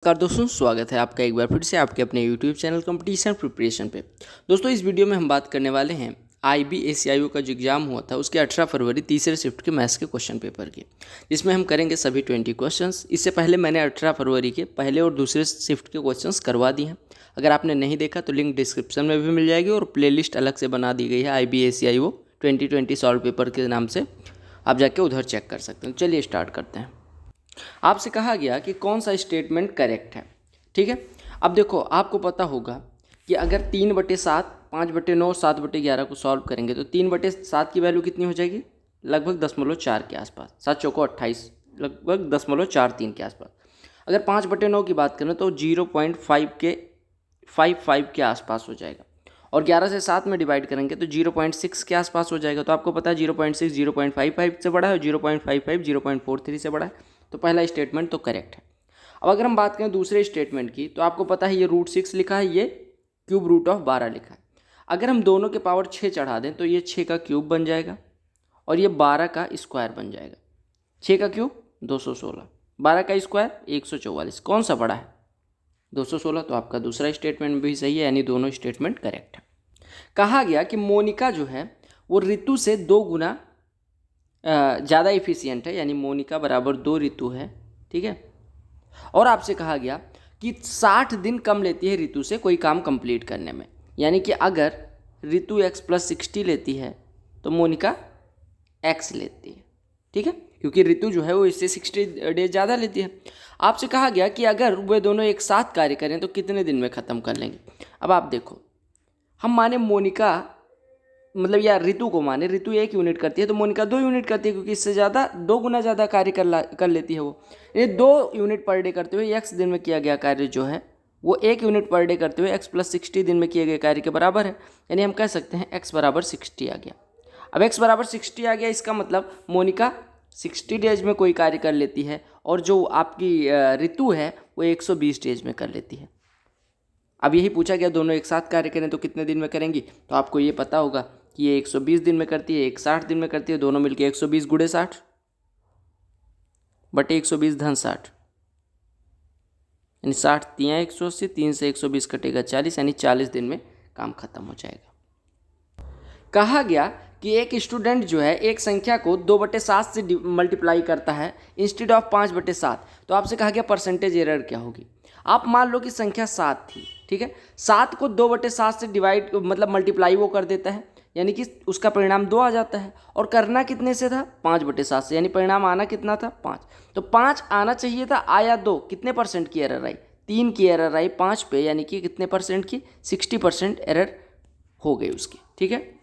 नमस्कार दोस्तों, स्वागत है आपका एक बार फिर से आपके अपने YouTube चैनल कंपटीशन प्रिपरेशन पे। दोस्तों, इस वीडियो में हम बात करने वाले हैं IBACIO का जो एग्ज़ाम हुआ था उसके 18 फरवरी तीसरे शिफ्ट के मैथ्स के क्वेश्चन पेपर की, जिसमें हम करेंगे सभी 20 क्वेश्चंस। इससे पहले मैंने 18 फरवरी के पहले और दूसरे शिफ्ट के क्वेश्चंस करवा दिए हैं। अगर आपने नहीं देखा तो लिंक डिस्क्रिप्शन में भी मिल जाएगी और प्लेलिस्ट अलग से बना दी गई है IBACIO 2020 सॉल्व पेपर के नाम से, आप जाके उधर चेक कर सकते हैं। चलिए स्टार्ट करते हैं। आपसे कहा गया कि कौन सा स्टेटमेंट करेक्ट है। ठीक है, अब देखो, आपको पता होगा कि अगर 3/7, 5/9, 7/11 को सॉल्व करेंगे तो 3/7 की वैल्यू कितनी हो जाएगी? लगभग 10.4 के आसपास। 7 चौको 28, लगभग 10.43 के आसपास। अगर 5/9 की बात करें तो 0.55 के आसपास हो जाएगा। और 11 से 7 में डिवाइड करेंगे तो 0.6 के आसपास हो जाएगा। तो आपको पता है 0.6 0.55 से बड़ा है और 0.55 0.43 से बड़ा है। तो पहला स्टेटमेंट तो करेक्ट है। अब अगर हम बात करें दूसरे स्टेटमेंट की, तो आपको पता है ये √6 लिखा है, ये क्यूब रूट ऑफ 12 लिखा है। अगर हम दोनों के पावर 6 चढ़ा दें तो ये 6 का क्यूब बन जाएगा और ये 12 का स्क्वायर बन जाएगा। 6 का क्यूब 216, 12 का स्क्वायर 144। कौन सा बड़ा है? 216। तो आपका दूसरा स्टेटमेंट भी सही है, यानी दोनों स्टेटमेंट करेक्ट है। कहा गया कि मोनिका जो है वो ऋतु से 2 गुना ज़्यादा इफिशियंट है, यानी मोनिका बराबर 2 ऋतु है। ठीक है, और आपसे कहा गया कि 60 दिन कम लेती है ऋतु से कोई काम कंप्लीट करने में, यानी कि अगर ऋतु x + 60 लेती है तो मोनिका x लेती है। ठीक है, क्योंकि ऋतु जो है वो इससे 60 डेज ज़्यादा लेती है। आपसे कहा गया कि अगर वे दोनों एक साथ कार्य करें तो कितने दिन में ख़त्म कर लेंगे। अब आप देखो, हम माने मोनिका मतलब या ऋतु को माने, ऋतु 1 यूनिट करती है तो मोनिका 2 यूनिट करती है, क्योंकि इससे ज़्यादा 2 गुना ज़्यादा कार्य कर लेती है वो। ये 2 यूनिट पर डे करते हुए x दिन में किया गया कार्य जो है वो 1 यूनिट पर डे करते हुए x + 60 दिन में किए गए कार्य के बराबर है। यानी हम कह सकते हैं x = 60 आ गया। अब x = 60 आ गया, इसका मतलब मोनिका 60 डेज में कोई कार्य कर लेती है और जो आपकी ऋतु है वो 120 डेज में कर लेती है। अब यही पूछा गया दोनों एक साथ कार्य करें तो कितने दिन में करेंगी, तो आपको ये पता होगा कि ये 120 दिन में करती है, एक 60 दिन में करती है। दोनों मिलके 120 × 60 बटे 120 धन 60, यानी 60 × 180, 3 से 120 कटेगा 40, यानी 40 दिन में काम खत्म हो जाएगा। कहा गया कि एक स्टूडेंट जो है एक संख्या को 2/7 से मल्टीप्लाई करता है इंस्टेड ऑफ 5/7। तो आपसे कहा गया परसेंटेज एरर क्या होगी। आप मान लो कि संख्या 7 थी। ठीक है, 7 को 2/7 से डिवाइड मतलब मल्टीप्लाई वो कर देता है, यानी कि उसका परिणाम 2 आ जाता है। और करना कितने से था? 5/7 से, यानी परिणाम आना कितना था? 5। तो 5 आना चाहिए था, आया 2। कितने परसेंट की एरर आई? 3 की एरर आई 5 पे, यानी कि कितने परसेंट की? 60% एरर हो गई उसकी। ठीक है,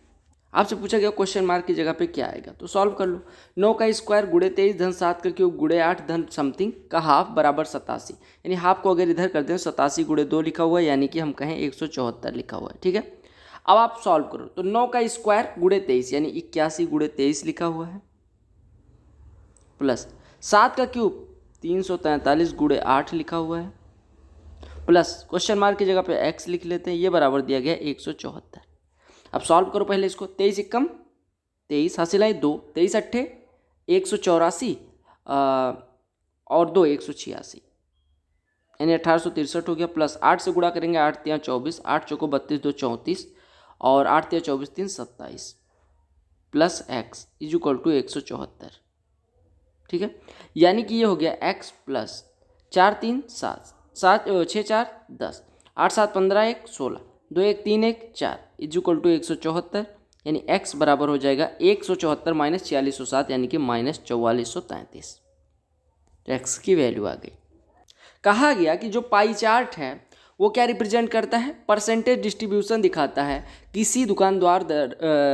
आपसे पूछा गया क्वेश्चन मार्क की जगह पे क्या आएगा, तो सॉल्व कर लो। 9 का स्क्वायर × 23 धन 7 का क्यूब × 8 धन समथिंग का हाफ बराबर 87। यानी हाफ को अगर इधर कर दें 87 × 2 लिखा हुआ है, यानी कि हम कहें 174 लिखा हुआ है। ठीक है, अब आप सॉल्व करो तो 9 का स्क्वायर × 23 यानी 81 × 23 लिखा हुआ है, प्लस 7 का क्यूब 343 × 8 लिखा हुआ है, प्लस क्वेश्चन मार्क की जगह पे x लिख लेते हैं, ये बराबर दिया गया 174। अब सॉल्व करो पहले इसको। 23 × 1 23 हासिल आए 2, 23 × 8 184 और 2 186, यानी 1863 हो गया। प्लस 8 से गुणा करेंगे, 8 × 3 = 24, 8 चौको 32, 2 34 और 8 × 3 = 24, 3 27 प्लस x = 174। ठीक है, यानी कि ये हो गया x प्लस 4 3 7 7 6 4 10 8 7 15 1 16 2 1 3 1 4 = 174, यानी x बराबर हो जाएगा 174 - 4607, यानी कि -4433। तो x की वैल्यू आ गई। कहा गया कि जो पाई चार्ट है वो क्या रिप्रेजेंट करता है? परसेंटेज डिस्ट्रीब्यूशन दिखाता है किसी दुकानदार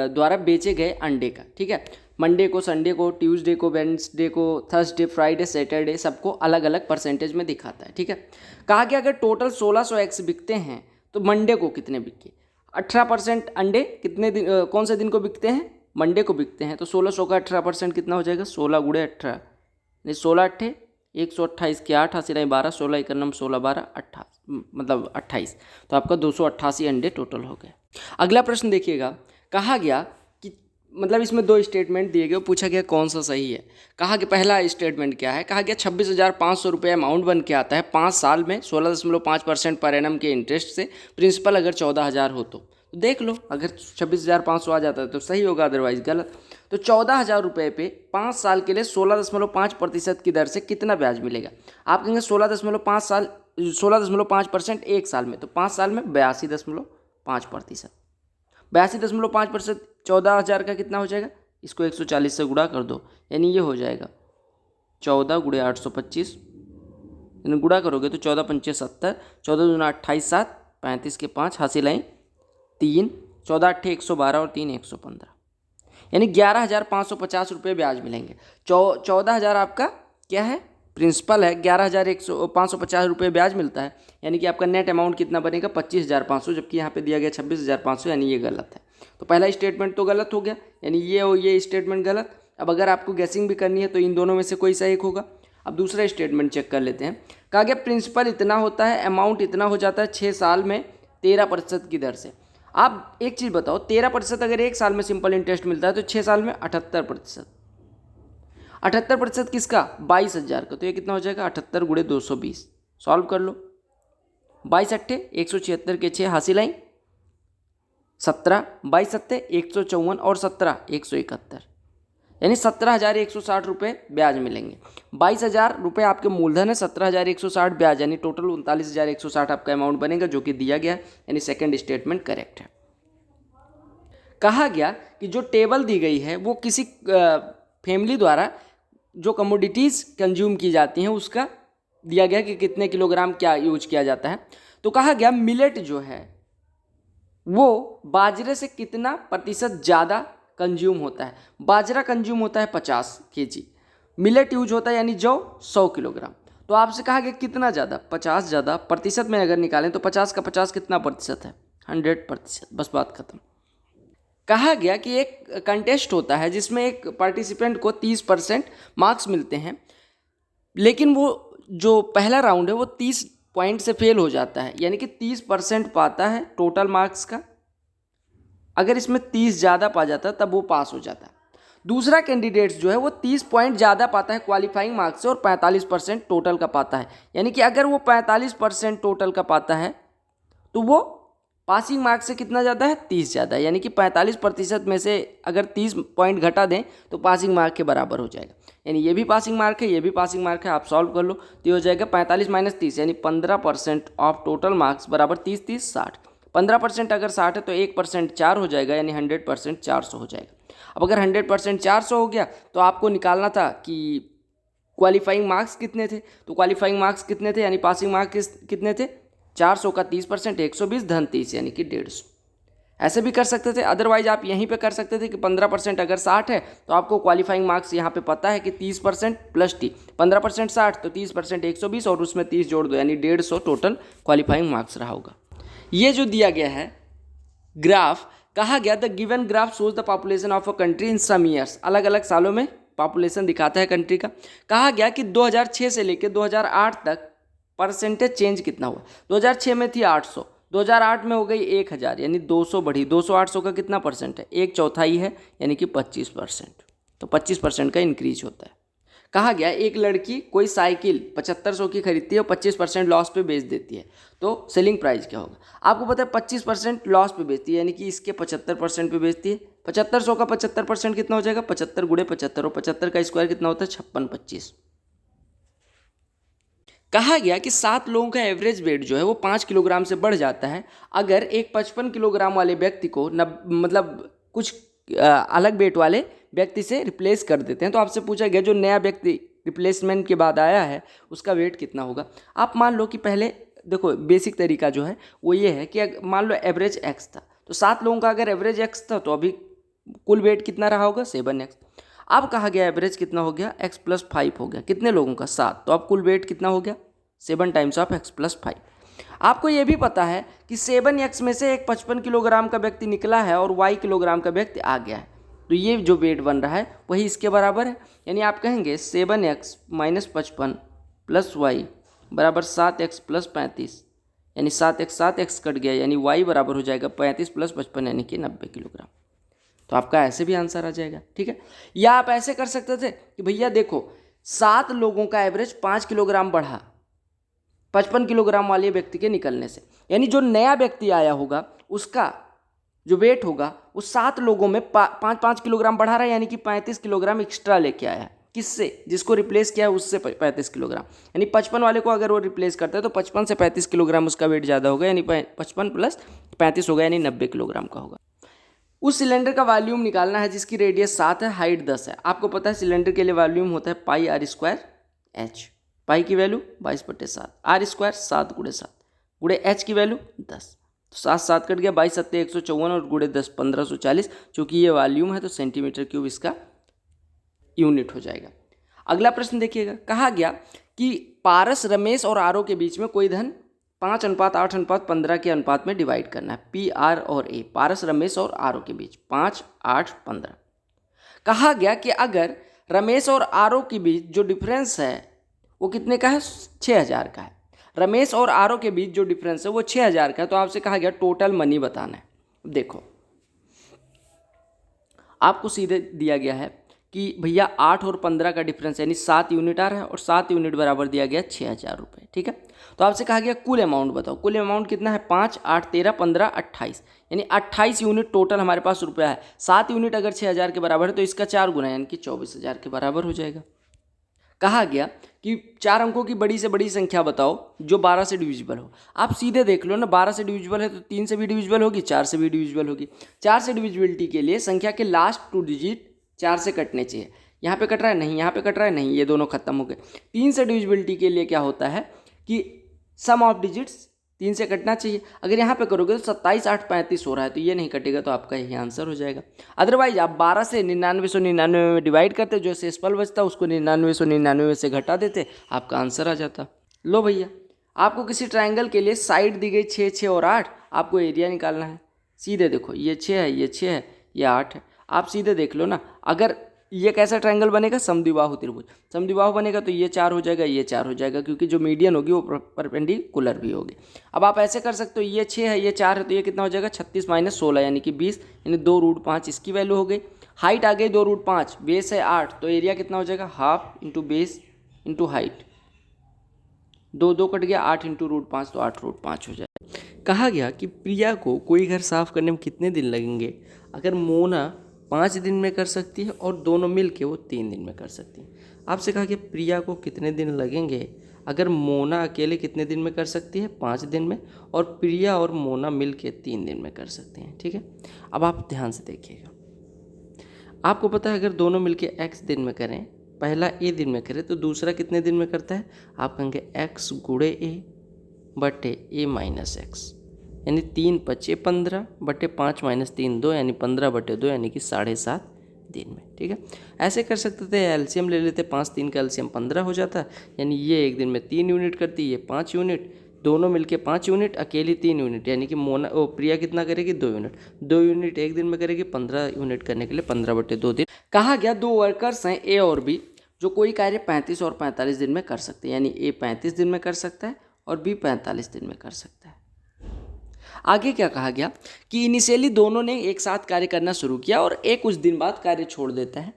द्वारा बेचे गए अंडे का। ठीक है, मंडे को, संडे को, ट्यूसडे को, वेडनेसडे को, थर्सडे, फ्राइडे, सैटरडे, सबको अलग अलग परसेंटेज में दिखाता है। ठीक है, कहा गया अगर टोटल 1600 एग्स बिकते हैं तो मंडे को कितने बिके? 18% अंडे कितने दिन कौन से दिन को बिकते हैं? मंडे को बिकते हैं। तो 1600 का 18% कितना हो जाएगा? 16 × 18, नहीं 16 × 8 128 के 8 हासिल 12, 16 × 1 = 16 12 28 मतलब 28। तो आपका 288 अंडे टोटल हो गए। अगला प्रश्न देखिएगा, कहा गया कि मतलब इसमें दो स्टेटमेंट दिए गए, पूछा गया कौन सा सही है। कहा कि पहला स्टेटमेंट क्या है, कहा गया 26,500 रुपये अमाउंट बन के आता है 5 साल में 16.5% पर एनम के इंटरेस्ट से, प्रिंसिपल अगर 14,000 हो तो देख लो, अगर 26,500 आ जाता है तो सही होगा, अदरवाइज गलत। तो 14,000 रुपये पे 5 साल के लिए 16.5% की दर से कितना ब्याज मिलेगा। आप कहेंगे 16.5% एक साल में, तो 5 साल में 82.5%। 82.5% 14,000 का कितना हो जाएगा, इसको 140 से गुणा कर दो, यानी ये हो जाएगा 14 गुणे 825, यानी गुणा करोगे तो 14 पंचे 70, 14 दूना 28, 7 35 के 5 हासिल आई 3, 14 अट्ठे 112 और 3 115, यानी 11,550 रुपये ब्याज मिलेंगे। 14,000 आपका क्या है, प्रिंसिपल है, 11,550 रुपये ब्याज मिलता है, यानी कि आपका नेट अमाउंट कितना बनेगा 25,500, जबकि यहाँ पे दिया गया 26,500, यानी ये गलत है। तो पहला स्टेटमेंट तो गलत हो गया, यानी ये और ये स्टेटमेंट गलत। अब अगर आपको गैसिंग भी करनी है तो इन दोनों में से कोई सा एक होगा। अब दूसरा स्टेटमेंट चेक कर लेते हैं। कहा गया प्रिंसिपल इतना होता है, अमाउंट इतना हो जाता है 6 साल में 13% की दर से। आप एक चीज़ बताओ, 13% अगर एक साल में सिंपल इंटरेस्ट मिलता है तो 6 साल में 78%। 78% किसका, 22,000 का, तो ये कितना हो जाएगा 78 गुणे 220। सॉल्व कर लो, 22 अट्ठे 176 के 6 हासिल आई 17, 22 सत्ते 154 और 17 171, यानी 17,160 रुपये ब्याज मिलेंगे। 22,000 रुपये आपके मूलधन है, 17,160 ब्याज, यानी टोटल 39,160 आपका अमाउंट बनेगा, जो कि दिया गया है, यानी सेकंड स्टेटमेंट करेक्ट है। कहा गया कि जो टेबल दी गई है वो किसी फैमिली द्वारा जो कमोडिटीज़ कंज्यूम की जाती हैं उसका दिया गया कि कितने किलोग्राम क्या यूज किया जाता है। तो कहा गया मिलेट जो है वो बाजरे से कितना प्रतिशत ज़्यादा कंज्यूम होता है। बाजरा कंज्यूम होता है 50 kg, मिलेट यूज होता है यानी जौ 100 किलोग्राम। तो आपसे कहा गया कितना ज़्यादा, 50 ज़्यादा। प्रतिशत में अगर निकालें तो 50 का 50 कितना प्रतिशत है, 100%, बस बात खत्म। कहा गया कि एक कंटेस्ट होता है जिसमें एक पार्टिसिपेंट को 30% मार्क्स मिलते हैं, लेकिन वो जो पहला राउंड है वो 30 पॉइंट से फेल हो जाता है, यानी कि 30% पाता है टोटल मार्क्स का। अगर इसमें 30 ज़्यादा पा जाता है तब वो पास हो जाता है। दूसरा कैंडिडेट्स जो है वो 30 पॉइंट ज़्यादा पाता है क्वालिफाइंग मार्क्स से और 45% टोटल का पाता है, यानी कि अगर वो 45% टोटल का पाता है तो वो पासिंग मार्क्स से कितना ज़्यादा है, 30 ज़्यादा है, यानी कि 45% में से अगर 30 पॉइंट घटा दें तो पासिंग मार्क के बराबर हो जाएगा। यानी ये भी पासिंग मार्क है, ये भी पासिंग मार्क है, आप सॉल्व कर लो तो ये हो जाएगा 45 माइनस 30, यानी 15% ऑफ टोटल मार्क्स बराबर 30 30 60। 15% अगर 60 है तो 1% 4 हो जाएगा, यानी 100% 400 हो जाएगा। अब अगर 100% 400 हो गया तो आपको निकालना था कि क्वालिफाइंग मार्क्स कितने थे। तो क्वालिफाइंग मार्क्स कितने थे, यानी पासिंग मार्क्स कितने थे, 400 का 30% 120 धन 30, यानी कि 150। ऐसे भी कर सकते थे, अदरवाइज आप यहीं पे कर सकते थे कि 15% अगर 60 है तो आपको क्वालिफाइंग मार्क्स यहाँ पे पता है कि 30% प्लस टी, 15% 60 तो 30% 120 और उसमें 30 जोड़ दो, यानी 150 टोटल क्वालिफाइंग मार्क्स रहा होगा। ये जो दिया गया है ग्राफ, कहा गया the given graph shows the population of a country in some years, अलग अलग सालों में पॉपुलेशन दिखाता है कंट्री का। कहा गया कि 2006 से लेकर 2008 तक परसेंटेज चेंज कितना हुआ। 2006 में थी 800, 2008 में हो गई 1000, यानी 200 बढ़ी। 200 800 का कितना परसेंट है, 1/4 है, यानी कि 25%। तो 25% का इंक्रीज होता है। कहा गया एक लड़की कोई साइकिल 7500 की खरीदती है और 25% लॉस पे बेच देती है, तो सेलिंग प्राइस क्या होगा। आपको पता है 25% लॉस पे बेचती है, यानी कि इसके 75% पे बेचती है। 7500 का 75% कितना हो जाएगा, 75 गुणे 75, और 75 का स्क्वायर कितना होता है, 56 25। कहा गया कि 7 लोगों का एवरेज वेट जो है वो 5 किलोग्राम से बढ़ जाता है अगर एक 55 किलोग्राम वाले व्यक्ति को मतलब कुछ अलग वेट वाले व्यक्ति से रिप्लेस कर देते हैं। तो आपसे पूछा गया जो नया व्यक्ति रिप्लेसमेंट के बाद आया है उसका वेट कितना होगा। आप मान लो कि पहले देखो बेसिक तरीका जो है वो ये है कि मान लो एवरेज एक्स था, तो 7 लोगों का अगर एवरेज एक्स था तो अभी कुल वेट कितना रहा होगा, 7x। अब कहा गया एवरेज कितना हो गया, x + 5 हो गया, कितने लोगों का, 7, तो अब कुल वेट कितना हो गया, 7 टाइम्स ऑफ x + 5। आपको ये भी पता है कि 7x में से एक 55 किलोग्राम का व्यक्ति निकला है और y किलोग्राम का व्यक्ति आ गया है, तो ये जो वेट बन रहा है वही इसके बराबर है। यानी आप कहेंगे 7x - 55 + y बराबर 7x + 35, यानी 7x 7x कट गया, यानी y बराबर हो जाएगा 35 + 55, यानी कि 90 किलोग्राम। तो आपका ऐसे भी आंसर आ जाएगा, ठीक है। या आप ऐसे कर सकते थे कि भैया देखो 7 लोगों का एवरेज 5 किलोग्राम बढ़ा 55 किलोग्राम वाले व्यक्ति के निकलने से, यानी जो नया व्यक्ति आया होगा उसका जो वेट होगा वो 7 लोगों में 5-5 किलोग्राम बढ़ा रहा है, यानी कि 35 किलोग्राम एक्स्ट्रा लेके आया है। किससे? जिसको रिप्लेस किया है उससे 35 किलोग्राम, यानी 55 वाले को अगर वो रिप्लेस करता है तो 55 से 35 किलोग्राम उसका वेट ज़्यादा होगा, यानी 55 प्लस 35 होगा, यानी 90 किलोग्राम का होगा। उस सिलेंडर का वॉल्यूम निकालना है जिसकी रेडियस 7 है, हाइट 10 है। आपको पता है सिलेंडर के लिए वॉल्यूम होता है पाई आर स्क्वायर एच। पाई की वैल्यू 22/7, आर स्क्वायर 7 × 7 गुणे एच की वैल्यू 10। तो 7 कट गया, 22 7 154 और गुणे 10 1540। चूंकि ये वॉल्यूम है तो सेंटीमीटर क्यूब इसका यूनिट हो जाएगा। अगला प्रश्न देखिएगा, कहा गया कि पारस, रमेश और आरओ के बीच में कोई धन 5:8:15 के अनुपात में डिवाइड करना है। पी, आर और ए, पारस, रमेश और आरओ के बीच 5, 8, 15। कहा गया कि अगर रमेश और आरओ के बीच जो डिफरेंस है वो कितने का है? 6000 का है। रमेश और आरओ के बीच जो डिफरेंस है वो 6000 का है। तो आपसे कहा गया टोटल मनी बताना है। देखो आपको सीधे दिया गया है कि भैया 8 और 15 का डिफरेंस यानी 7 यूनिट आ रहा है और 7 यूनिट बराबर दिया गया 6000 रुपये, ठीक है। तो आपसे कहा गया कुल अमाउंट बताओ। कुल अमाउंट कितना है? 5, 8, 13, 15, 28, यानी 28 यूनिट टोटल हमारे पास रुपया है। 7 यूनिट अगर 6000 के बराबर है तो इसका 4 गुना यानी कि 24000 के बराबर हो जाएगा। कहा गया कि 4 अंकों की बड़ी से बड़ी संख्या बताओ जो 12 से डिविजिबल हो। आप सीधे देख लो ना, 12 से डिविजिबल है तो 3 से भी डिविजिबल होगी, 4 से भी डिविजिबल होगी। 4 से डिविजिबिलिटी के लिए संख्या के लास्ट 2 डिजिट 4 से कटने चाहिए। यहाँ पे कट रहा है नहीं, यहाँ पे कट रहा है नहीं, ये दोनों खत्म हो गए। 3 से डिविजिबिलिटी के लिए क्या होता है कि सम ऑफ डिजिट्स 3 से कटना चाहिए। अगर यहाँ पे करोगे तो 27, 8, 35 हो रहा है तो ये नहीं कटेगा, तो आपका यही आंसर हो जाएगा। अदरवाइज आप 12 से 9999 में डिवाइड करते, जो शेषफल बचता उसको 9999 से घटा देते, आपका आंसर आ जाता। लो भैया, आपको किसी ट्राइंगल के लिए साइड दी गई 6, 6 और 8, आपको एरिया निकालना है। सीधे देखो, ये 6 है, ये 6 है, ये 8 है। आप सीधे देख लो ना, अगर ये कैसा ट्रायंगल बनेगा? समद्विबाहु त्रिभुज। समद्विबाहु बनेगा तो ये 4 हो जाएगा, ये 4 हो जाएगा, क्योंकि जो मीडियन होगी वो परपेंडिकुलर भी होगी। अब आप ऐसे कर सकते हो, ये 6 है, ये 4 है, तो ये कितना हो जाएगा? 36 - 16 यानी कि 20, यानी 2√5 इसकी वैल्यू हो गई। हाइट आ गई 2√5, बेस है 8, तो एरिया कितना हो जाएगा? Half into base into height. 2 cut गया, 8 इंटू √5 तो 8√5 हो जाएगा। कहा गया कि प्रिया को कोई घर साफ करने में कितने दिन लगेंगे? अगर मोना 5 दिन में कर सकती है और दोनों मिल के वो 3 दिन में कर सकती है। आपसे कहा कि प्रिया को कितने दिन लगेंगे अगर मोना अकेले कितने दिन में कर सकती है? 5 दिन में, और प्रिया और मोना मिल के 3 दिन में कर सकते हैं, ठीक है। अब आप ध्यान से देखिएगा, आपको पता है अगर दोनों मिल के x दिन में करें, पहला a दिन में करें तो दूसरा कितने दिन में करता है? आप कहेंगे x गुणे a बटे a माइनस x, यानी 3 × 5 = 15 बटे 5 - 3 2, यानी 15 बटे 2 यानी कि 7.5 दिन में, ठीक है। ऐसे कर सकते थे, एलसीएम ले लेते, 5 3 का एलसीएम 15 हो जाता, यानी ये एक दिन में 3 यूनिट करती, ये 5 यूनिट, दोनों मिलके 5 यूनिट, अकेली 3 यूनिट, यानी कि प्रिया कितना करेगी? 2 यूनिट। 2 यूनिट एक दिन में करेगी, 15 यूनिट करने के लिए 15 बटे 2 दिन। कहा गया 2 वर्कर्स हैं ए और बी जो कोई कार्य 35 और 45 दिन में कर सकते हैं, यानी ए 35 दिन में कर सकता है और बी 45 दिन में कर सकता है। आगे क्या कहा गया कि इनिशियली दोनों ने एक साथ कार्य करना शुरू किया और एक कुछ दिन बाद कार्य छोड़ देता है,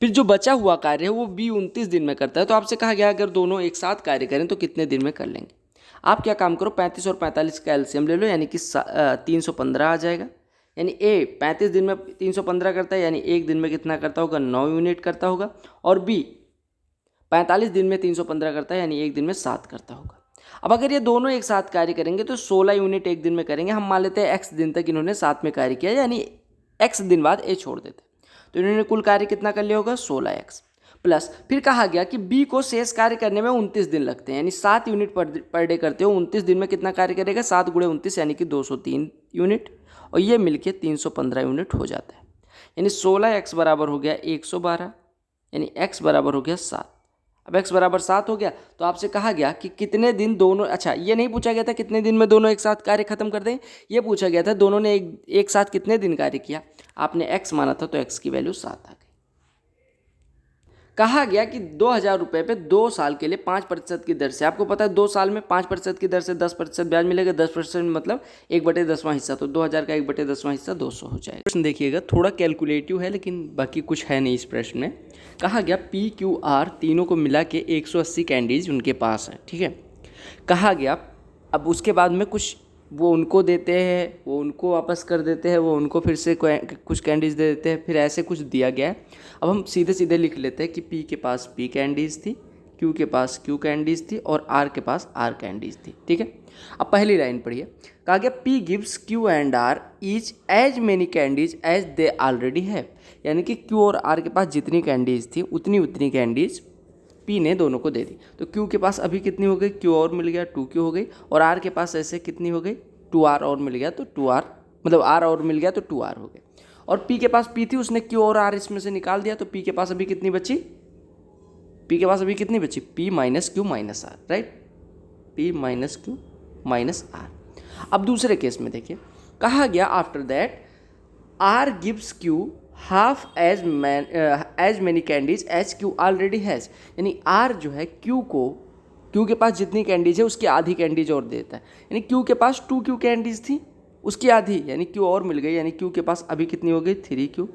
फिर जो बचा हुआ कार्य है वो बी 29 दिन में करता है। तो आपसे कहा गया अगर दोनों एक साथ कार्य करें तो कितने दिन में कर लेंगे? आप क्या काम करो, 35 और 45 का एलसीएम ले लो, यानी कि 315 आ जाएगा। यानी ए 35 दिन में 315 करता है, यानी एक दिन में कितना करता होगा? 9 यूनिट करता होगा, और बी 45 दिन में 315 करता है, यानी एक दिन में 7 करता होगा। अब अगर ये दोनों एक साथ कार्य करेंगे तो 16 यूनिट एक दिन में करेंगे। हम मान लेते हैं x दिन तक इन्होंने साथ में कार्य किया, यानी x दिन बाद a छोड़ देते, तो इन्होंने कुल कार्य कितना कर लिया होगा? 16x plus. फिर कहा गया कि b को शेष कार्य करने में 29 दिन लगते हैं, यानी 7 यूनिट पर डे करते हो, 29 दिन में कितना कार्य करेगा? 7 × 29 यानी कि 203 यूनिट, और ये मिलके 315 यूनिट हो जाता है। यानी 16x बराबर हो गया 112, यानी x बराबर हो गया 7। अब x बराबर 7 हो गया तो आपसे कहा गया कि कितने दिन दोनों, अच्छा ये नहीं पूछा गया था कितने दिन में दोनों एक साथ कार्य खत्म कर दें, ये पूछा गया था दोनों ने एक साथ कितने दिन कार्य किया। आपने x माना था तो x की वैल्यू 7 आ गई। कहा गया कि 2,000 रुपये पे 2 साल के लिए 5% की दर से, आपको पता है 2 साल में 5% की दर से 10% ब्याज मिलेगा, 10% मतलब 1/10वां हिस्सा, तो 2,000 का 1/10वां हिस्सा 200 हो जाएगा। प्रश्न देखिएगा, थोड़ा कैलकुलेटिव है लेकिन बाकी कुछ है नहीं इस प्रश्न में। कहा गया PQR तीनों को मिला के 180 कैंडीज उनके पास है, ठीक है। कहा गया अब उसके बाद में कुछ वो उनको देते हैं, वो उनको वापस कर देते हैं, वो उनको फिर से कुछ कैंडीज दे देते हैं, फिर ऐसे कुछ दिया गया है। अब हम सीधे सीधे लिख लेते हैं कि P के पास P कैंडीज थी, Q के पास Q कैंडीज थी और R के पास R कैंडीज थी, ठीक है। अब पहली लाइन पढ़िए, कहा गया P gives Q and R each as many candies as they already have, यानी कि Q और R के पास जितनी कैंडीज थी उतनी कैंडीज P ने दोनों को दे दी। तो Q के पास अभी कितनी हो गई, Q और मिल गया 2Q हो गई, और R के पास ऐसे कितनी हो गई 2R और मिल गया तो 2R, मतलब R और मिल गया तो 2R हो गए। और P के पास P थी, उसने Q और R इसमें से निकाल दिया, तो P के पास अभी कितनी बची, P के पास अभी कितनी बची, P minus Q minus R, right, P minus Q minus R। अब दूसरे केस में देखिए, कहा गया after that R gives Q half as many candies as Q already has, यानी R जो है Q के पास जितनी कैंडीज है उसकी आधी कैंडीज और देता है, यानी Q के पास 2Q कैंडीज थी उसकी आधी, यानी Q और मिल गई, यानी Q के पास अभी कितनी हो गई 3Q,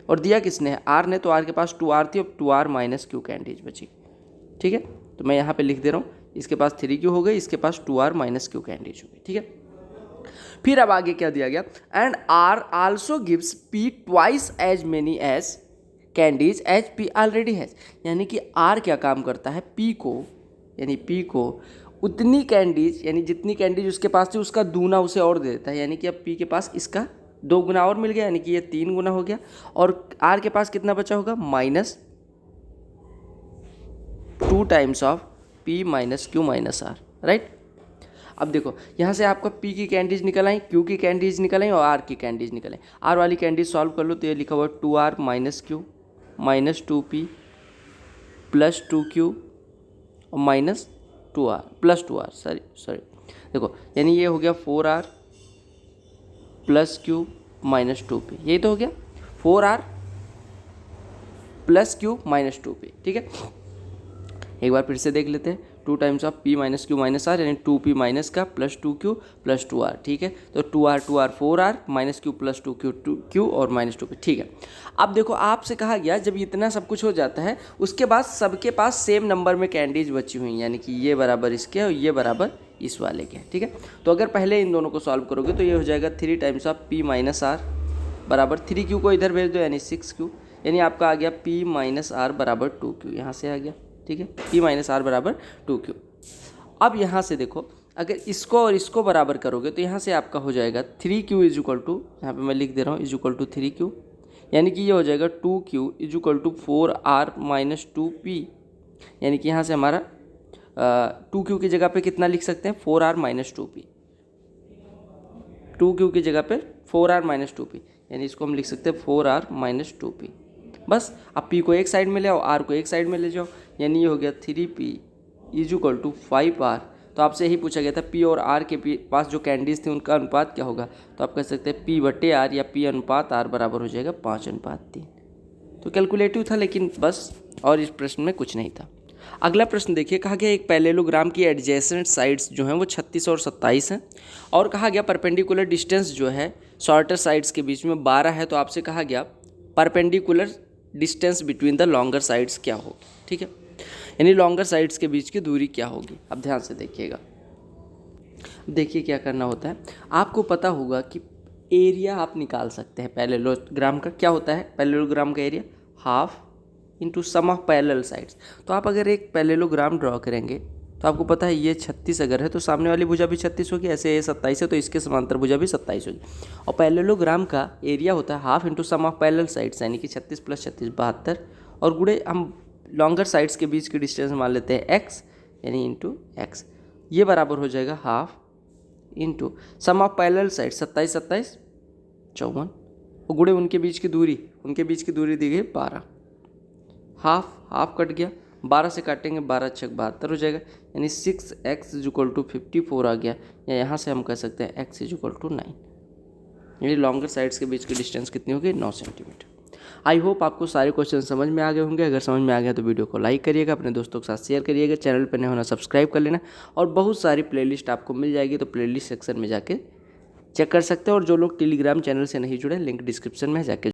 और दिया किसने है R ने, तो R के पास 2R थी, अब 2R माइनस Q कैंडीज बची, ठीक है। तो मैं यहाँ पे लिख दे रहा हूँ, इसके पास 3Q हो गई, इसके पास 2R माइनस Q कैंडीज हो गई, ठीक है। फिर अब आगे क्या दिया गया, and R also gives P twice as many as candies as P already has, यानी कि R क्या काम करता है, P को उतनी कैंडीज, यानी जितनी कैंडीज उसके पास थी उसका दूना उसे और दे देता है, यानी कि अब P के पास इसका 2 गुना और मिल गया, यानी कि ये 3 गुना हो गया, और R के पास कितना बचा होगा, -2 times of P minus Q minus R, right. अब देखो यहाँ से आपका P की कैंडीज निकल आई, Q की कैंडीज निकल आई और R की कैंडीज निकल आई। R वाली कैंडीज सॉल्व कर लो तो ये लिखा हुआ 2R minus Q minus 2P plus 2Q और minus 2R plus 2R, sorry देखो, यानी ये हो गया 4R plus Q minus 2P, यही तो हो गया 4R plus Q minus 2P, ठीक है। एक बार फिर से देख लेते हैं, 2 times of P minus Q minus R, यानी 2P माइनस का प्लस 2Q प्लस 2R, ठीक है। तो 2R 4R minus Q plus 2Q और माइनस 2P, ठीक है। अब देखो आपसे कहा गया जब इतना सब कुछ हो जाता है उसके बाद सबके पास सेम नंबर में कैंडीज बची हुई, यानी कि ये बराबर इसके और ये बराबर इस वाले के, ठीक है। तो अगर पहले इन दोनों को सॉल्व करोगे तो ये हो जाएगा 3 times of P minus R बराबर 3Q को इधर भेज दो, यानी 6Q, यानी आपका आ गया P माइनस R बराबर 2Q, यहाँ से आ गया, ठीक है, P माइनस R बराबर 2Q। अब यहाँ से देखो अगर इसको और इसको बराबर करोगे तो यहाँ से आपका हो जाएगा 3Q इज इक्वल टू, यहाँ पर मैं लिख दे रहा हूँ, इज इक्वल टू 3Q, यानी कि ये हो जाएगा 2Q is equal to 4R minus 2P, यानी कि यहाँ से हमारा 2Q की जगह पे कितना लिख सकते हैं 4R माइनस 2P, 2Q की जगह पे 4R माइनस 2P, यानी इसको हम लिख सकते हैं 4R माइनस 2P। बस अब P को एक साइड में ले आओ, R को एक साइड में ले जाओ, यानी ये हो गया 3P is equal to 5R। तो आपसे यही पूछा गया था P और R के पास जो कैंडीज थी उनका अनुपात क्या होगा, तो आप कह सकते हैं P/R या P अनुपात R बराबर हो जाएगा 5:3। तो कैलकुलेटिव था लेकिन बस, और इस प्रश्न में कुछ नहीं था। अगला प्रश्न देखिए, कहा गया एक पैरेललोग्राम की एडजेसेंट साइड्स जो हैं वो 36 और 27 हैं, और कहा गया परपेंडिकुलर डिस्टेंस जो है शॉर्टर साइड्स के बीच में 12 है, तो आपसे कहा गया perpendicular distance between the longer sides क्या होगी, ठीक है, यानी लॉन्गर साइड्स के बीच की दूरी क्या होगी। अब ध्यान से देखिएगा, देखिए क्या करना होता है, आपको पता होगा कि एरिया आप निकाल सकते हैं पैरेललोग्राम का, क्या होता है पैरेललोग्राम का area, half into sum of parallel sides. तो आप अगर एक पैरेललोग्राम ड्रॉ करेंगे तो आपको पता है ये 36 अगर है तो सामने वाली भुजा भी 36 होगी, ऐसे ये 27 है तो इसके समांतर भुजा भी 27 होगी, और पैरेललोग्राम का एरिया होता है half into sum of parallel sides, यानी कि 36 प्लस 36 72, और गुणे हम लॉन्गर साइड्स के बीच की डिस्टेंस मान लेते हैं x, यानी इंटू x, ये बराबर हो जाएगा half into sum of parallel side 27 27 54, और गुणे उनके बीच की दूरी दी गई 12, हाफ कट गया, 12 से काटेंगे 12 × 6 72 हो जाएगा, यानी 6x इज इक्वल टू 54 आ गया, या यहाँ से हम कह सकते हैं x इज इक्वल टू 9, यानी लॉन्गर साइड्स के बीच की डिस्टेंस कितनी होगी 9 सेंटीमीटर। आई होप आपको सारे क्वेश्चन समझ में आ गए होंगे। अगर समझ में आ गया तो वीडियो को लाइक करिएगा, अपने दोस्तों के साथ शेयर करिएगा, चैनल पर नए होना सब्सक्राइब कर लेना और बहुत सारी प्लेलिस्ट आपको मिल जाएगी, तो प्लेलिस्ट सेक्शन में जाके चेक कर सकते हैं। और जो लोग टेलीग्राम चैनल से नहीं जुड़े, लिंक डिस्क्रिप्शन में जाके